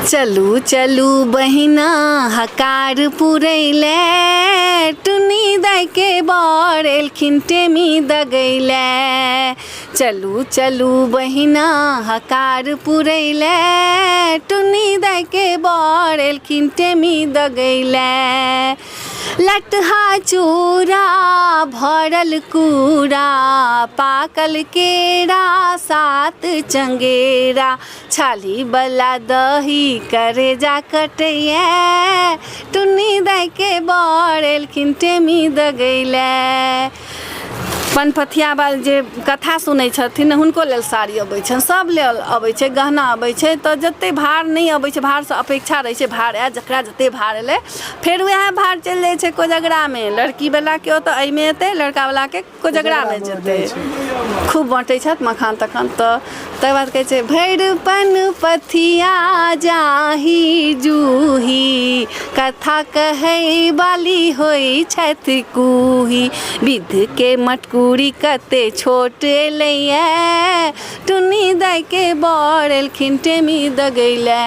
चलू चलू बहिना हकार पुरैले टुनी दाई के बर एलखिन टेमी दगैले। चलू चलू बहिना हकार पुरैले टुनी दाई के बर एलखिन टेमी दगैले। लटहा चूरा भरल कूड़ा पाकल केरा सात चंगेरा छाली बला दही करे जा कटैया टुनी दाई के बर एलखिन टेमी दगैले। पनपथिया बाल जे कथा सुनै छथिन हुनको लेल साड़ी अबै छनि, सब लेल अबै छै, गहना अबै छै। तऽ जते भार नहीं अबै छै, भार से अपेक्षा रहै छै भार आए जकरा जते भार एलै फेर वएह भार चलि जाइ छै कोजगरा में। लड़की वाला के ओतऽ एहिमे एतै, लड़का वाला के कोजगरा में जेतै। खूब बाँटै छथि मखान तखन। तऽ तकर बाद कहै छै भैर पनपथिया जाही जूही कथा कहै बाली होइ छथि कूही। विध के मटकुरी कते छोट एलैया टुनी दाई के बर एलखिन टेमी दगैले।